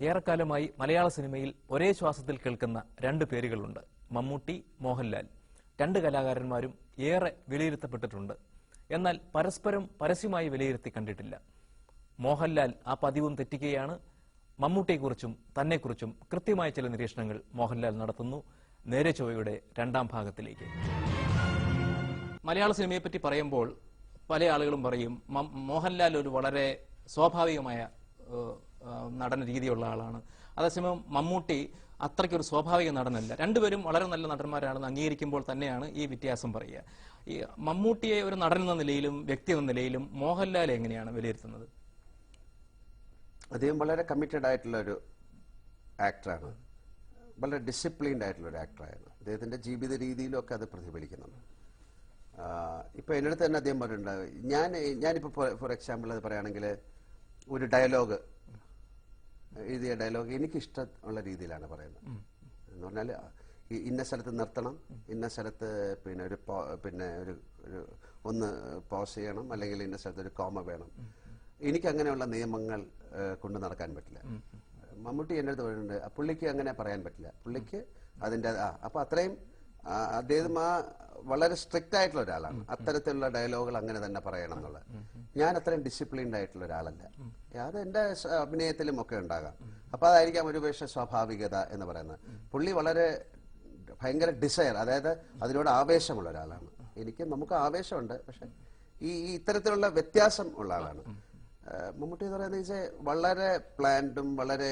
ഏറെക്കാലമായി മലയാള സിനിമയിൽ ഒരേ ശ്വാസത്തിൽ കേൾക്കുന്ന രണ്ട് പേരുകളുണ്ട്. മമ്മൂട്ടി, മോഹൻലാൽ. രണ്ട് കലാകാരന്മാരും ഏറെ വിലയിരുത്തപ്പെട്ടിട്ടുണ്ട്. എന്നാൽ പരസ്പരം പരസ്യമായി വിലയിരുത്തി കണ്ടിട്ടില്ല. മോഹൻലാൽ ആ പതിവും തെറ്റിക്കുകയാണ്. മമ്മൂട്ടിയെക്കുറിച്ചും തന്നെക്കുറിച്ചും കൃത്യമായ ചില നിരീക്ഷണങ്ങൾ മോഹൻലാൽ നടത്തുന്നു. നേരെ ചൊവ്വയുടെ രണ്ടാം ഭാഗത്തിലേക്ക്. മലയാള സിനിമയെപ്പറ്റി പറയുമ്പോൾ പല ആളുകളും പറയും മോഹൻലാൽ ഒരു വളരെ സ്വാഭാവികമായ നടന രീതിയുള്ള ആളാണ്. അതേസമയം മമ്മൂട്ടി അത്രയ്ക്കൊരു സ്വാഭാവിക നടനല്ല. രണ്ടുപേരും വളരെ നല്ല നടന്മാരാണെന്ന് അംഗീകരിക്കുമ്പോൾ തന്നെയാണ് ഈ വ്യത്യാസം പറയുക. ഈ മമ്മൂട്ടിയെ ഒരു നടൻ എന്ന നിലയിലും വ്യക്തി എന്ന നിലയിലും മോഹൻലാൽ എങ്ങനെയാണ് വിലയിരുത്തുന്നത്? അദ്ദേഹം വളരെ കമ്മിറ്റഡ് ആയിട്ടുള്ള ഒരു ആക്ടറാണ്. വളരെ ഡിസിപ്ലിൻഡ് ആയിട്ടുള്ള ഒരു ആക്ടറായിരുന്നു. അദ്ദേഹത്തിന്റെ ജീവിത രീതിയിലൊക്കെ അത് പ്രതിഫലിക്കുന്നുണ്ട്. ഇപ്പൊ എന്നടുത്ത് തന്നെ അദ്ദേഹം പറഞ്ഞിട്ടുണ്ട്, ഞാനിപ്പോ ഫോർ എക്സാമ്പിൾ അത് പറയുകയാണെങ്കിൽ ഒരു ഡയലോഗ് എഴുതിയ ഡയലോഗ് എനിക്കിഷ്ടമുള്ള രീതിയിലാണ് പറയുന്നത്. എന്ന് പറഞ്ഞാൽ ഇന്ന സ്ഥലത്ത് നിർത്തണം, ഇന്ന സ്ഥലത്ത് പിന്നെ ഒരു ഒന്ന് പോസ് ചെയ്യണം, അല്ലെങ്കിൽ ഇന്ന സ്ഥലത്ത് ഒരു കോമ വേണം. എനിക്ക് അങ്ങനെയുള്ള നിയമങ്ങൾ കൊണ്ടു നടക്കാൻ പറ്റില്ല. മമ്മൂട്ടി എൻ്റെ അടുത്ത് പറയുന്നുണ്ട്, പുള്ളിക്ക് അങ്ങനെ പറയാൻ പറ്റില്ല. പുള്ളിക്ക് അതിൻ്റെ അപ്പൊ അത്രയും അദ്ദേഹം വളരെ സ്ട്രിക്റ്റ് ആയിട്ടുള്ള ഒരാളാണ്. അത്തരത്തിലുള്ള ഡയലോഗുകൾ അങ്ങനെ തന്നെ പറയണം എന്നുള്ളത്. ഞാൻ അത്രയും ഡിസിപ്ലിൻഡ് ആയിട്ടുള്ള ഒരാളല്ല. അത് എന്റെ അഭിനയത്തിലും ഒക്കെ ഉണ്ടാകാം. അപ്പൊ അതായിരിക്കാം ഒരു പക്ഷേ സ്വാഭാവികത എന്ന് പറയുന്നത്. പുള്ളി വളരെ ഭയങ്കര ഡിസയർ, അതായത് അതിനോട് ആവേശമുള്ള ഒരാളാണ്. നമുക്ക് ആവേശമുണ്ട്, പക്ഷെ ഇത്തരത്തിലുള്ള വ്യത്യാസം ഉള്ള ആളാണ്. മമ്മൂട്ടി എന്ന് പറയുന്നത് വളരെ പ്ലാൻഡും വളരെ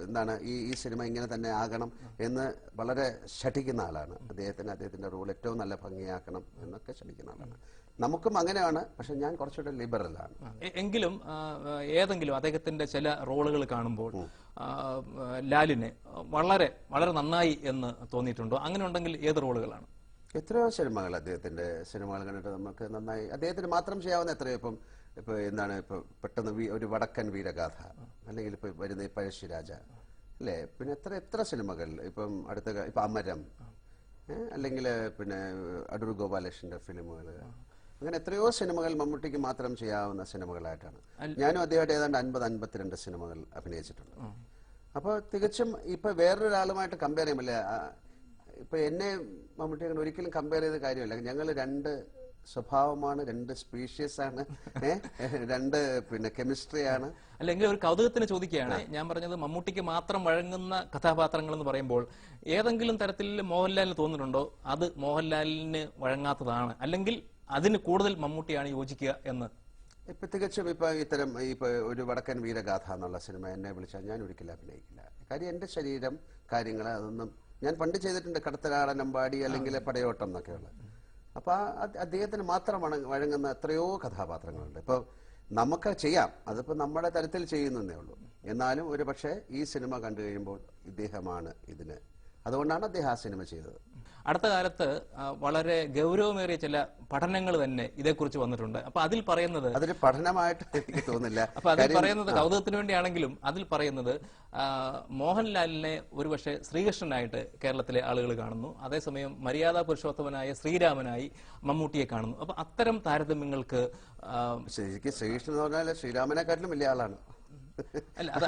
എന്താണ് ഈ സിനിമ ഇങ്ങനെ തന്നെ ആകണം എന്ന് വളരെ ശഠിക്കുന്ന ആളാണ്. അദ്ദേഹത്തിന്റെ റോൾ ഏറ്റവും നല്ല ഭംഗിയാക്കണം എന്നൊക്കെ ശഠിക്കുന്ന ആളാണ്. നമുക്കും അങ്ങനെയാണ്, പക്ഷെ ഞാൻ കുറച്ചുകൂടെ ലിബറലാണ്. എങ്കിലും ഏതെങ്കിലും അദ്ദേഹത്തിന്റെ ചില റോളുകൾ കാണുമ്പോൾ ലാലിനെ വളരെ വളരെ നന്നായി എന്ന് തോന്നിയിട്ടുണ്ടോ? അങ്ങനെ ഉണ്ടെങ്കിൽ ഏത് റോളുകളാണ്? എത്രയോ സിനിമകൾ, അദ്ദേഹത്തിന്റെ സിനിമകൾ കണ്ടിട്ട് നമുക്ക് നന്നായി, അദ്ദേഹത്തിന് മാത്രം ചെയ്യാവുന്ന എത്രയോ ഇപ്പൊ എന്താണ് പെട്ടെന്ന് ഒരു വടക്കൻ വീരഗാഥ, അല്ലെങ്കിൽ ഇപ്പൊ വരുന്ന പഴശ്ശിരാജ അല്ലേ, പിന്നെ എത്ര സിനിമകൾ, ഇപ്പൊ അമരം, അല്ലെങ്കിൽ അടൂർ ഗോപാലകൃഷ്ണന്റെ ഫിലിമുകൾ, അങ്ങനെ എത്രയോ സിനിമകൾ മമ്മൂട്ടിക്ക് മാത്രം ചെയ്യാവുന്ന സിനിമകളായിട്ടാണ്. ഞാനും അദ്ദേഹമായിട്ട് ഏതാണ്ട് 50-52 സിനിമകൾ അഭിനയിച്ചിട്ടുണ്ട്. അപ്പോൾ തികച്ചും ഇപ്പൊ വേറൊരാളുമായിട്ട് കമ്പയർ ചെയ്യുമ്പോൾ ഇപ്പൊ എന്നെ മമ്മൂട്ടി അങ്ങനെ ഒരിക്കലും കമ്പയർ ചെയ്ത കാര്യമല്ല. ഞങ്ങൾ രണ്ട് സ്വഭാവമാണ്, രണ്ട് സ്പീഷ്യസ് ആണ്, രണ്ട് കെമിസ്ട്രിയാണ്. അല്ലെങ്കിൽ ഒരു കൗതുകത്തിന് ചോദിക്കുകയാണ് ഞാൻ പറഞ്ഞത്, മമ്മൂട്ടിക്ക് മാത്രം വഴങ്ങുന്ന കഥാപാത്രങ്ങൾ എന്ന് പറയുമ്പോൾ ഏതെങ്കിലും തരത്തിൽ മോഹൻലാലിന് തോന്നുന്നുണ്ടോ അത് മോഹൻലാലിന് വഴങ്ങാത്തതാണ്, അല്ലെങ്കിൽ അതിന് കൂടുതൽ മമ്മൂട്ടിയാണ് യോജിക്കുക എന്ന്? ഇപ്പൊ തികച്ചും ഇപ്പൊ ഒരു വടക്കൻ വീരഗാഥ എന്നുള്ള സിനിമ എന്നെ വിളിച്ചാൽ ഞാൻ ഒരിക്കലും അഭിനയിക്കില്ല. കാര്യം എന്റെ ശരീരം കാര്യങ്ങൾ അതൊന്നും ഞാൻ പണ്ട് ചെയ്തിട്ടുണ്ട്. കടത്തനാടനമ്പാടി അല്ലെങ്കിൽ പടയോട്ടം എന്നൊക്കെയുള്ള. അപ്പൊ അദ്ദേഹത്തിന് മാത്രം വഴങ്ങുന്ന എത്രയോ കഥാപാത്രങ്ങളുണ്ട്. ഇപ്പൊ നമുക്ക് ചെയ്യാം, അതിപ്പോ നമ്മുടെ തരത്തിൽ ചെയ്യുന്നതേ ഉള്ളൂ. എന്നാലും ഒരു പക്ഷേ ഈ സിനിമ കണ്ടു കഴിയുമ്പോൾ ഇദ്ദേഹമാണ് ഇതിന്, അതുകൊണ്ടാണ് അദ്ദേഹം ആ സിനിമ ചെയ്തത്. അടുത്ത കാലത്ത് വളരെ ഗൗരവമേറിയ ചില പഠനങ്ങൾ തന്നെ ഇതേക്കുറിച്ച് വന്നിട്ടുണ്ട്. അപ്പൊ അതിൽ പറയുന്നത്, അതൊരു പഠനമായിട്ട് എനിക്ക് തോന്നുന്നില്ല. അപ്പൊ അതിൽ പറയുന്നത് കൗതുകത്തിന് വേണ്ടിയാണെങ്കിലും അതിൽ പറയുന്നത് മോഹൻലാലിനെ ഒരുപക്ഷെ ശ്രീകൃഷ്ണനായിട്ട് കേരളത്തിലെ ആളുകൾ കാണുന്നു, അതേസമയം മര്യാദാ പുരുഷോത്തമനായ ശ്രീരാമനായി മമ്മൂട്ടിയെ കാണുന്നു. അപ്പൊ അത്തരം താരതമ്യങ്ങൾക്ക് ശരിക്കും ശ്രീകൃഷ്ണൻ എന്ന് പറഞ്ഞാൽ ശ്രീരാമനെക്കാട്ടിലും വലിയ ആളാണ്.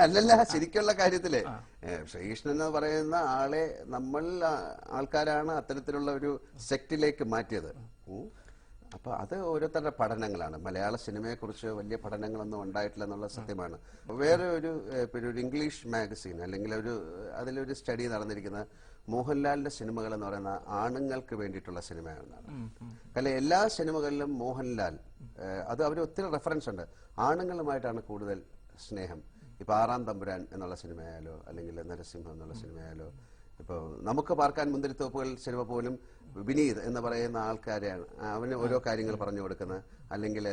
അല്ലല്ല, ശരിക്കുള്ള കാര്യത്തില് ശ്രീകൃഷ്ണൻ എന്ന് പറയുന്ന ആളെ ആൾക്കാരാണ് അത്തരത്തിലുള്ള ഒരു സെക്റ്റിലേക്ക് മാറ്റിയത്. അപ്പൊ അത് ഓരോരുത്തരുടെ പഠനങ്ങളാണ്. മലയാള സിനിമയെ കുറിച്ച് വലിയ പഠനങ്ങളൊന്നും ഉണ്ടായിട്ടില്ല എന്നുള്ള സത്യമാണ്. വേറെ ഒരു ഇംഗ്ലീഷ് മാഗസീൻ അല്ലെങ്കിൽ അതിലൊരു സ്റ്റഡി നടന്നിരിക്കുന്നത് മോഹൻലാലിന്റെ സിനിമകൾ എന്ന് പറയുന്ന ആണുങ്ങൾക്ക് വേണ്ടിയിട്ടുള്ള സിനിമയാണെന്നാണ്. കാരണം എല്ലാ സിനിമകളിലും മോഹൻലാൽ അവർ ഒത്തിരി റെഫറൻസ് ഉണ്ട്. ആണുങ്ങളുമായിട്ടാണ് കൂടുതൽ സ്നേഹം. ഇപ്പൊ ആറാം തമ്പുരാൻ എന്നുള്ള സിനിമയായാലോ, അല്ലെങ്കിൽ നരസിംഹം എന്നുള്ള സിനിമയായാലോ, ഇപ്പൊ നമുക്ക് പാർക്കാൻ മുന്തിരിത്തോപ്പുകൾ സിനിമ പോലും വിനീത് എന്ന് പറയുന്ന ആൾക്കാരെയാണ്, അവന് ഓരോ കാര്യങ്ങൾ പറഞ്ഞു കൊടുക്കുന്നത്. അല്ലെങ്കിൽ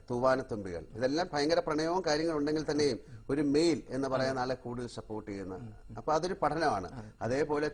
തൂവാനത്തുമ്പികൾ, ഇതെല്ലാം ഭയങ്കര പ്രണയവും കാര്യങ്ങളും ഉണ്ടെങ്കിൽ തന്നെയും ഒരു മെയിൽ എന്ന് പറയുന്ന ആളെ കൂടുതൽ സപ്പോർട്ട് ചെയ്യുന്ന. അപ്പൊ അതൊരു പഠനമാണ്. അതേപോലെ